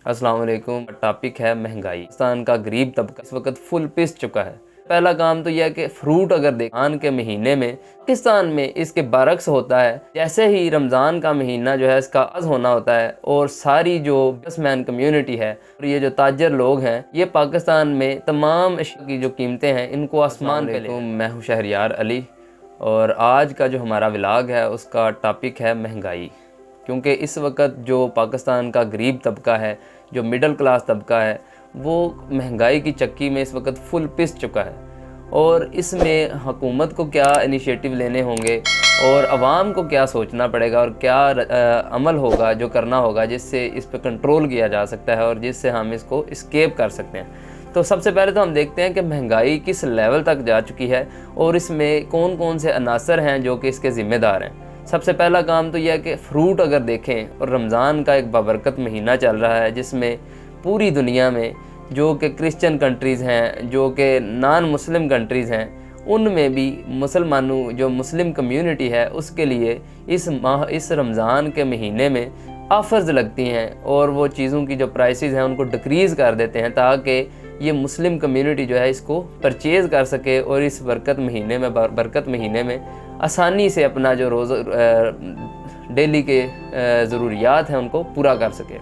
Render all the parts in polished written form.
अस्सलाम वालेकुम। टॉपिक है महंगाई। पाकिस्तान का गरीब तबका इस वक्त फुल पिस चुका है। पहला काम तो यह है कि फ्रूट अगर रमज़ान के महीने में पाकिस्तान में इसके बरक्स होता है। जैसे ही रमज़ान का महीना जो है इसका आगाज़ होना होता है और सारी जो बिजनेसमैन कम्युनिटी है और ये जो ताजर लोग हैं ये पाकिस्तान में तमाम अशिया की जो कीमतें हैं इनको आसमान पे ले। मैं हूँ शहरियार अली और आज का जो हमारा व्लॉग है उसका टॉपिक है महंगाई। क्योंकि इस वक्त जो पाकिस्तान का गरीब तबका है, जो मिडिल क्लास तबका है, वो महंगाई की चक्की में इस वक्त फुल पिस चुका है। और इसमें हुकूमत को क्या इनिशिएटिव लेने होंगे और आवाम को क्या सोचना पड़ेगा और क्या अमल होगा जो करना होगा जिससे इस पर कंट्रोल किया जा सकता है और जिससे हम इसको एस्केप कर सकते हैं। तो सबसे पहले तो हम देखते हैं कि महंगाई किस लेवल तक जा चुकी है और इसमें कौन कौन से अनासर हैं जो कि इसके ज़िम्मेदार हैं। सबसे पहला काम तो यह है कि फ़्रूट अगर देखें और रमज़ान का एक बाबरकत महीना चल रहा है जिसमें पूरी दुनिया में जो कि क्रिश्चियन कंट्रीज़ हैं, जो कि नॉन मुस्लिम कंट्रीज़ हैं, उनमें भी मुसलमानों जो मुस्लिम कम्युनिटी है उसके लिए इस रमज़ान के महीने में ऑफ़र्स लगती हैं और वो चीज़ों की जो प्राइसेस हैं उनको डिक्रीज़ कर देते हैं ताकि ये मुस्लिम कम्युनिटी जो है इसको परचेज़ कर सके और इस बरकत महीने में आसानी से अपना जो रोज़ डेली के ज़रूरियात हैं उनको पूरा कर सके।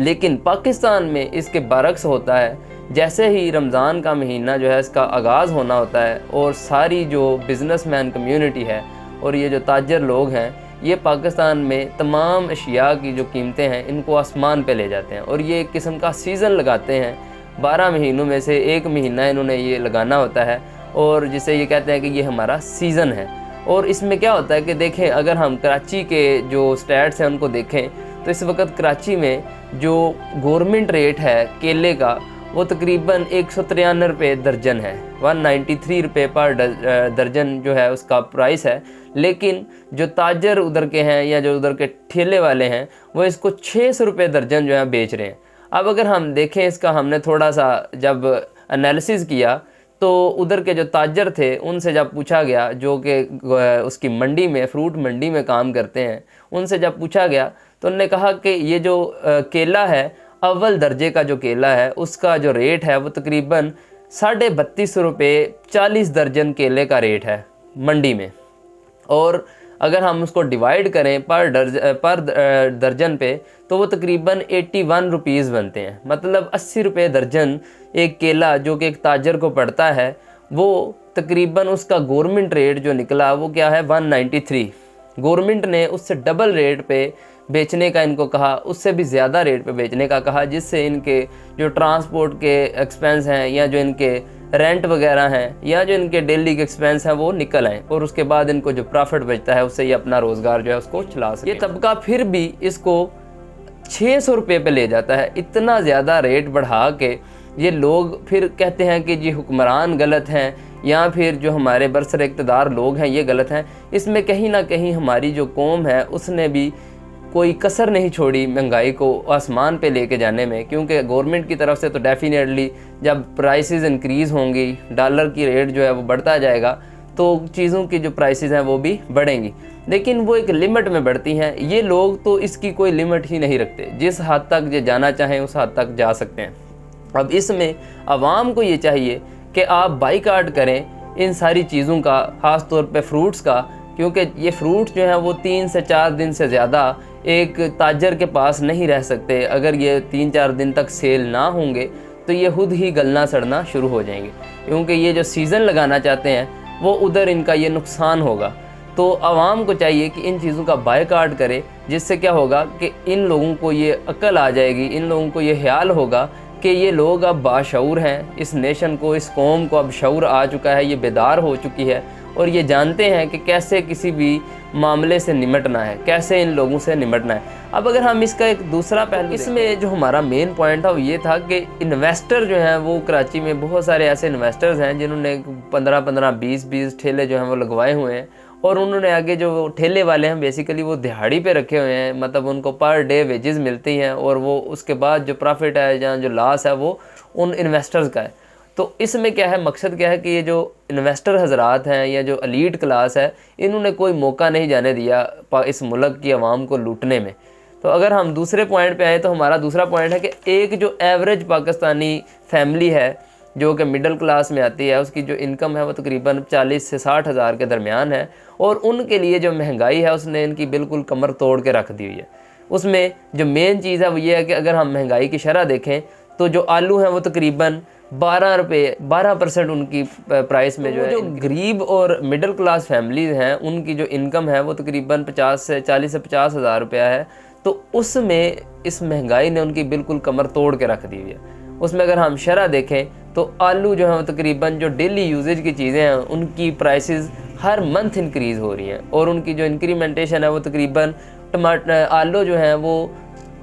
लेकिन पाकिस्तान में इसके बरक्स होता है। जैसे ही रमज़ान का महीना जो है इसका आगाज़ होना होता है और सारी जो बिज़नेसमैन कम्युनिटी है और ये जो ताजर लोग हैं ये पाकिस्तान में तमाम अशिया की जो कीमतें हैं इनको आसमान पे ले जाते हैं और ये एक किस्म का सीज़न लगाते हैं। 12 महीनों में से एक महीना इन्होंने ये लगाना होता है और जिसे ये कहते हैं कि ये हमारा सीज़न है। और इसमें क्या होता है कि देखें, अगर हम कराची के जो स्टैट्स हैं उनको देखें तो इस वक्त कराची में जो गवर्नमेंट रेट है केले का वो तकरीबन 193 रुपये दर्जन है। 193 रुपये पर दर्जन जो है उसका प्राइस है। लेकिन जो ताजर उधर के हैं या जो उधर के ठेले वाले हैं वो इसको 600 रुपये दर्जन जो है बेच रहे हैं। अब अगर हम देखें इसका हमने थोड़ा सा जब एनालिसिस किया तो उधर के जो ताजर थे उनसे जब पूछा गया, जो कि उसकी मंडी में फ्रूट मंडी में काम करते हैं, उनसे जब पूछा गया तो उन्होंने कहा कि ये जो केला है अव्वल दर्जे का जो केला है उसका जो रेट है वो तकरीबन 32.5 रुपये 40 दर्जन केले का रेट है मंडी में। और अगर हम उसको डिवाइड करें पर दर्जन पे तो वो तकरीबन 81 रुपीज़ बनते हैं। मतलब 80 रुपये दर्जन एक केला जो कि एक ताजर को पड़ता है वो तकरीबन उसका गवर्नमेंट रेट जो निकला वो क्या है 193। गवर्नमेंट ने उससे डबल रेट पे बेचने का इनको कहा, उससे भी ज़्यादा रेट पे बेचने का कहा, जिससे इनके जो ट्रांसपोर्ट के एक्सपेंस हैं या जो इनके रेंट वगैरह हैं या जो इनके डेली के एक्सपेंस हैं वो निकल आएँ और उसके बाद इनको जो प्रॉफिट बचता है उससे ये अपना रोज़गार जो है उसको चला सके। ये तबका फिर भी इसको 600 रुपये पे ले जाता है। इतना ज़्यादा रेट बढ़ा के ये लोग फिर कहते हैं कि जी हुक्मरान गलत हैं या फिर जो हमारे बरसर इक़्तिदार लोग हैं ये गलत हैं। इसमें कहीं ना कहीं हमारी जो कौम है उसने भी कोई कसर नहीं छोड़ी महंगाई को आसमान पे लेके जाने में, क्योंकि गवर्नमेंट की तरफ से तो डेफिनेटली जब प्राइसेस इंक्रीज़ होंगी, डॉलर की रेट जो है वो बढ़ता जाएगा तो चीज़ों की जो प्राइसेस हैं वो भी बढ़ेंगी, लेकिन वो एक लिमिट में बढ़ती हैं। ये लोग तो इसकी कोई लिमिट ही नहीं रखते, जिस हद तक ये जाना चाहें उस हद तक जा सकते हैं। अब इसमें आवाम को ये चाहिए कि आप बाइकाट करें इन सारी चीज़ों का, ख़ास तौर पे फ्रूट्स का, क्योंकि ये फ्रूट्स जो हैं वो 3 से 4 दिन से ज़्यादा एक ताजर के पास नहीं रह सकते। अगर ये 3-4 दिन तक सेल ना होंगे तो ये खुद ही गलना सड़ना शुरू हो जाएंगे, क्योंकि ये जो सीज़न लगाना चाहते हैं वो उधर इनका ये नुकसान होगा। तो आवाम को चाहिए कि इन चीज़ों का बायकाट करे, जिससे क्या होगा कि इन लोगों को ये अक्ल आ जाएगी, इन लोगों को ये ख्याल होगा कि ये लोग अब बाशऊर हैं। इस नेशन को, इस कौम को अब शऊर आ चुका है, ये बेदार हो चुकी है और ये जानते हैं कि कैसे किसी भी मामले से निमटना है, कैसे इन लोगों से निमटना है। अब अगर हम इसका एक दूसरा पहलू, इसमें जो हमारा मेन पॉइंट था वो ये था कि इन्वेस्टर जो हैं वो कराची में बहुत सारे ऐसे इन्वेस्टर्स हैं जिन्होंने 15-15, 20-20 ठेले जो हैं वो लगवाए हुए हैं और उन्होंने आगे जो ठेले वाले हैं बेसिकली वो दिहाड़ी पे रखे हुए हैं। मतलब उनको पर डे वेजेस मिलती हैं और वो उसके बाद जो प्रॉफिट है या जो लॉस है वो उन इन्वेस्टर्स का है। तो इसमें क्या है, मकसद क्या है कि ये जो इन्वेस्टर हजरात हैं या जो एलीट क्लास है इन्होंने कोई मौका नहीं जाने दिया इस मुल्क की आवाम को लूटने में। तो अगर हम दूसरे पॉइंट पे आए तो हमारा दूसरा पॉइंट है कि एक जो एवरेज पाकिस्तानी फैमिली है जो कि मिडिल क्लास में आती है, उसकी जो इनकम है वो तकरीबन 40 से 60 हज़ार के दरमियान है, और उनके लिए जो महंगाई है उसने इनकी बिल्कुल कमर तोड़ के रख दी हुई है। उसमें जो मेन चीज़ है वो ये है कि अगर हम महंगाई की शरह देखें तो जो आलू हैं वो तकरीबन 12% उनकी प्राइस में जो गरीब और मिडिल क्लास फैमिलीज़ हैं उनकी जो इनकम है वो तकरीबन 40 से 50 हज़ार रुपया है। तो उसमें इस महंगाई ने उनकी बिल्कुल कमर तोड़ के रख दी हुई है। उसमें अगर हम शरह देखें तो आलू जो है वो तकरीबन जो डेली यूजेज की चीज़ें हैं उनकी प्राइसेस हर मंथ इंक्रीज़ हो रही हैं, और उनकी जो इंक्रीमेंटेशन है वो तकरीबन आलू जो है वो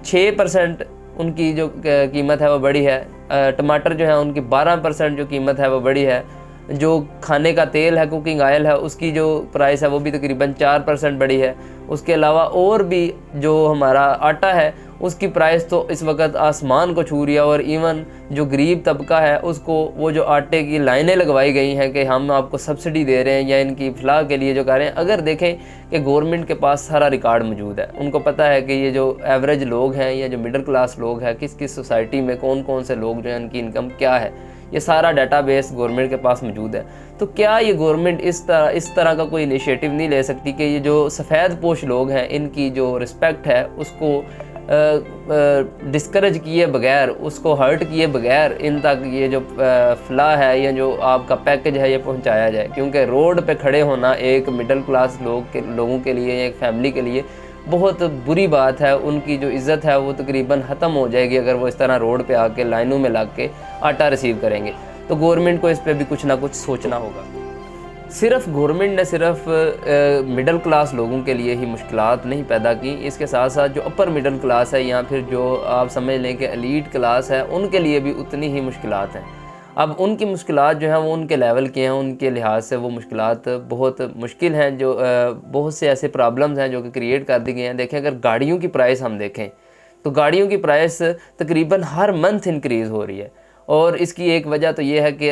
6% उनकी जो कीमत है वो बढ़ी है, टमाटर जो है उनकी 12% जो कीमत है वो बढ़ी है, जो खाने का तेल है, कुकिंग ऑयल है, उसकी जो प्राइस है वो भी तकरीबन 4% बढ़ी है। उसके अलावा और भी जो हमारा आटा है उसकी प्राइस तो इस वक्त आसमान को छू रही है, और इवन जो गरीब तबका है उसको वो जो आटे की लाइनें लगवाई गई हैं कि हम आपको सब्सिडी दे रहे हैं या इनकी फलाह के लिए जो कर रहे हैं। अगर देखें कि गवर्नमेंट के पास सारा रिकॉर्ड मौजूद है, उनको पता है कि ये जो एवरेज लोग हैं या जो मिडिल क्लास लोग हैं किस किस सोसाइटी में कौन कौन से लोग जो हैं उनकी इनकम क्या है, ये सारा डाटाबेस गवर्नमेंट के पास मौजूद है। तो क्या ये गवर्नमेंट इस तरह का कोई इनिशिएटिव नहीं ले सकती कि ये जो सफ़ेद पोश लोग हैं इनकी जो रिस्पेक्ट है उसको डिस्करेज किए बगैर, उसको हर्ट किए बगैर इन तक ये जो फलाह है या जो आपका पैकेज है ये पहुंचाया जाए। क्योंकि रोड पे खड़े होना एक मिडिल क्लास लोगों के लिए, एक फैमिली के लिए बहुत बुरी बात है। उनकी जो इज़्ज़त है वो तकरीबन ख़त्म हो जाएगी अगर वो इस तरह रोड पे आके लाइनों में लग के आटा रिसीव करेंगे। तो गवर्नमेंट को इस पर भी कुछ ना कुछ सोचना होगा। सिर्फ गवर्नमेंट ने सिर्फ मिडिल क्लास लोगों के लिए ही मुश्किलात नहीं पैदा की, इसके साथ साथ जो अपर मिडिल क्लास है या फिर जो आप समझ लें कि एलीट क्लास है उनके लिए भी उतनी ही मुश्किलात हैं। अब उनकी मुश्किलात जो हैं वो उनके लेवल के हैं, उनके लिहाज से वो मुश्किलात बहुत मुश्किल हैं। जो बहुत से ऐसे प्रॉब्लम्स हैं जो कि क्रिएट कर दी गई हैं। देखें अगर गाड़ियों की प्राइस हम देखें तो गाड़ियों की प्राइस तकरीबन हर मंथ इंक्रीज़ हो रही है, और इसकी एक वजह तो ये है कि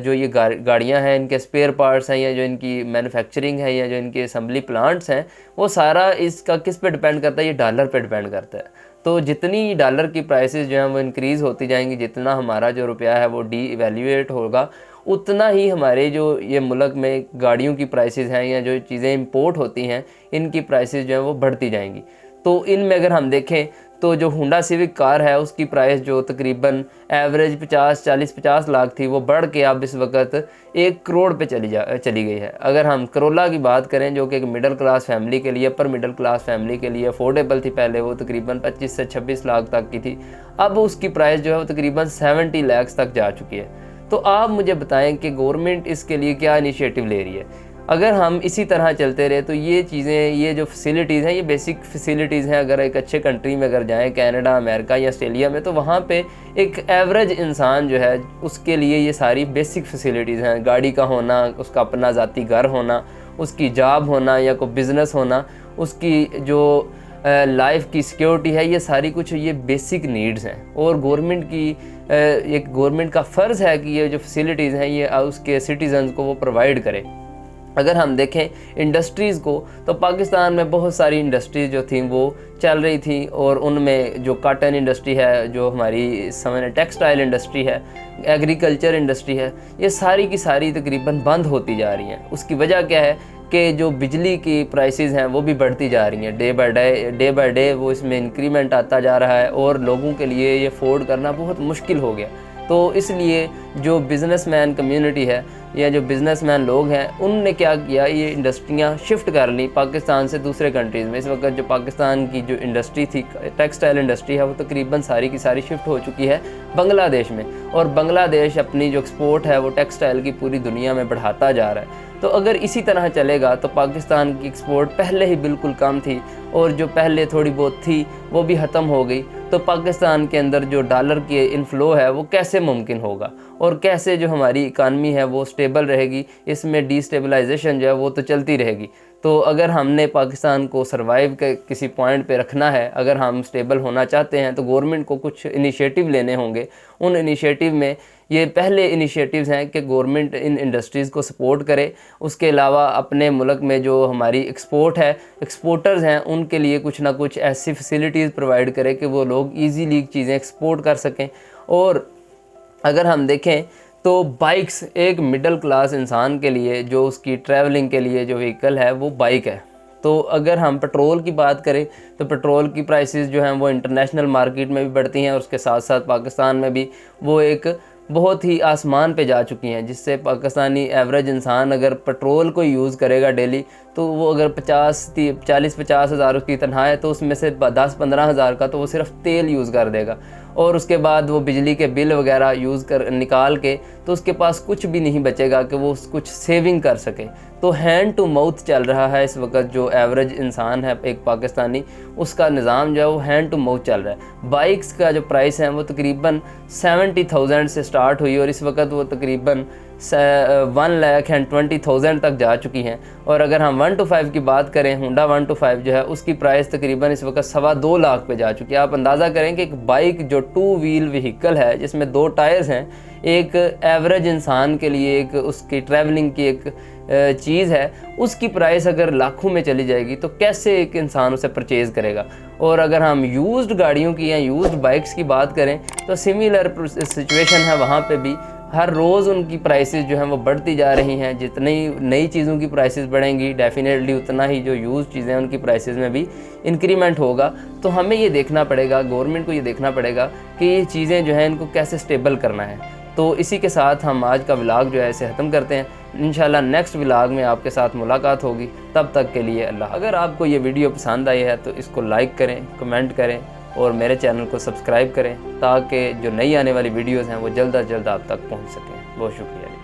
जो ये गाड़ियाँ हैं इनके स्पेयर पार्ट्स हैं या जो इनकी मैन्युफैक्चरिंग है या जो इनके असम्बली प्लांट्स हैं वो सारा इसका किस पे डिपेंड करता है, ये डॉलर पे डिपेंड करता है। तो जितनी डॉलर की प्राइसेस जो हैं वो इंक्रीज़ होती जाएंगी, जितना हमारा जो रुपया है वो डी-इवैल्यूएट होगा, उतना ही हमारे जो ये मुल्क में गाड़ियों की प्राइसेस हैं या जो चीज़ें इंपोर्ट होती हैं इनकी प्राइसेस जो हैं वो बढ़ती जाएंगी। तो इनमें अगर हम देखें तो जो होंडा सिविक कार है उसकी प्राइस जो तकरीबन एवरेज 40-50 लाख थी वो बढ़ के अब इस वक्त 1 करोड़ पे चली गई है। अगर हम करोला की बात करें जो कि एक मिडिल क्लास फैमिली के लिए, अपर मिडिल क्लास फैमिली के लिए अफोर्डेबल थी, पहले वो तकरीबन 25 से 26 लाख तक की थी, अब उसकी प्राइस जो है वो तकरीबन 70 लाख तक जा चुकी है। तो आप मुझे बताएं कि गवर्नमेंट इसके लिए क्या इनिशिएटिव ले रही है। अगर हम इसी तरह चलते रहे तो ये चीज़ें, ये जो फैसिलिटीज़ हैं, ये बेसिक फैसिलिटीज़ हैं। अगर एक अच्छे कंट्री में अगर जाएं, कनाडा, अमेरिका या ऑस्ट्रेलिया में, तो वहाँ पे एक एवरेज इंसान जो है उसके लिए ये सारी बेसिक फैसिलिटीज़ हैं। गाड़ी का होना, उसका अपना ज़ाती घर होना, उसकी जॉब होना या कोई बिज़नेस होना, उसकी जो लाइफ की सिक्योरिटी है, ये सारी कुछ ये बेसिक नीड्स हैं। और गवर्नमेंट का फ़र्ज़ है कि ये जो फैसिलिटीज़ हैं ये उसके सिटीज़न्स को वो प्रोवाइड करे। अगर हम देखें इंडस्ट्रीज़ को तो पाकिस्तान में बहुत सारी इंडस्ट्रीज़ जो थी वो चल रही थी, और उनमें जो कॉटन इंडस्ट्री है, जो हमारी समझ टेक्सटाइल इंडस्ट्री है, एग्रीकल्चर इंडस्ट्री है, ये सारी की सारी तकरीबन बंद होती जा रही हैं। उसकी वजह क्या है कि जो बिजली की प्राइसेस हैं वो भी बढ़ती जा रही हैं, डे बाय डे वो इसमें इंक्रीमेंट आता जा रहा है, और लोगों के लिए ये अफोर्ड करना बहुत मुश्किल हो गया। तो इसलिए जो बिज़नेसमैन कम्युनिटी है या जो बिज़नेसमैन लोग हैं उनने क्या किया, ये इंडस्ट्रियाँ शिफ्ट कर ली पाकिस्तान से दूसरे कंट्रीज़ में। इस वक्त जो पाकिस्तान की जो इंडस्ट्री थी, टेक्सटाइल इंडस्ट्री है, वो तकरीबन सारी की सारी शिफ्ट हो चुकी है बांग्लादेश में, और बांग्लादेश अपनी जो एक्सपोर्ट है वो टेक्सटाइल की पूरी दुनिया में बढ़ाता जा रहा है। तो अगर इसी तरह चलेगा तो पाकिस्तान की एक्सपोर्ट पहले ही बिल्कुल कम थी, और जो पहले थोड़ी बहुत थी वो भी ख़त्म हो गई। तो पाकिस्तान के अंदर जो डॉलर की इनफ्लो है वो कैसे मुमकिन होगा, और कैसे जो हमारी इकानमी है वो स्टेबल रहेगी। इसमें डिस्टेबलाइजेशन जो है वो तो चलती रहेगी। तो अगर हमने पाकिस्तान को सर्वाइव के किसी पॉइंट पे रखना है, अगर हम स्टेबल होना चाहते हैं, तो गवर्नमेंट को कुछ इनिशिएटिव लेने होंगे। उन इनिशिएटिव में ये पहले इनिशिएटिव्स हैं कि गवर्नमेंट इन इंडस्ट्रीज़ को सपोर्ट करे। उसके अलावा अपने मुल्क में जो हमारी एक्सपोर्ट है, एक्सपोर्टर्स हैं, उनके लिए कुछ ना कुछ ऐसी फैसिलिटीज़ प्रोवाइड करे कि वो लोग ईजीली चीज़ें एक्सपोर्ट कर सकें। और अगर हम देखें तो बाइक्स एक मिडिल क्लास इंसान के लिए जो उसकी ट्रैवलिंग के लिए जो व्हीकल है वो बाइक है। तो अगर हम पेट्रोल की बात करें तो पेट्रोल की प्राइसेस जो हैं वो इंटरनेशनल मार्केट में भी बढ़ती हैं और उसके साथ साथ पाकिस्तान में भी वो एक बहुत ही आसमान पे जा चुकी हैं, जिससे पाकिस्तानी एवरेज इंसान अगर पेट्रोल को यूज़ करेगा डेली तो वो अगर 40-50 हज़ार उसकी तनख्वाह है तो उसमें से 10-15 हज़ार का तो वो सिर्फ तेल यूज़ कर देगा और उसके बाद वो बिजली के बिल वगैरह निकाल के तो उसके पास कुछ भी नहीं बचेगा कि वो कुछ सेविंग कर सके। तो हैंड टू माउथ चल रहा है इस वक्त, जो एवरेज इंसान है एक पाकिस्तानी, उसका निज़ाम जो है वो हैंड टू माउथ चल रहा है। बाइक्स का जो प्राइस है वो तकरीबन 70,000 से स्टार्ट हुई और इस वक्त वो तकरीबन 1,20,000 तक जा चुकी हैं। और अगर हम 125 की बात करें, होंडा 125 जो है उसकी प्राइस तकरीबन इस वक्त 2.25 लाख पे जा चुकी है। आप अंदाज़ा करें कि एक बाइक जो 2 व्हील व्हीकल है जिसमें 2 टायर्स हैं, एक एवरेज इंसान के लिए एक उसकी ट्रैवलिंग की एक चीज़ है, उसकी प्राइस अगर लाखों में चली जाएगी तो कैसे एक इंसान उसे परचेज़ करेगा। और अगर हम यूज्ड गाड़ियों की या यूज्ड बाइक्स की बात करें तो सिमिलर सिचुएशन है, वहाँ पे भी हर रोज़ उनकी प्राइसेस जो हैं वो बढ़ती जा रही हैं। जितनी नई चीज़ों की प्राइसेस बढ़ेंगी डेफिनेटली उतना ही जो यूज़ चीज़ें हैं उनकी प्राइसेस में भी इंक्रीमेंट होगा। तो हमें ये देखना पड़ेगा, गवर्नमेंट को ये देखना पड़ेगा कि ये चीज़ें जो हैं इनको कैसे स्टेबल करना है। तो इसी के साथ हम आज का व्लॉग जो है इसे ख़त्म करते हैं। इंशाल्लाह नेक्स्ट व्लॉग में आपके साथ मुलाकात होगी, तब तक के लिए अल्लाह। अगर आपको ये वीडियो पसंद आई है तो इसको लाइक करें, कमेंट करें और मेरे चैनल को सब्सक्राइब करें ताकि जो नई आने वाली वीडियोज़ हैं वो जल्द अज जल्द आप तक पहुँच सकें। बहुत शुक्रिया।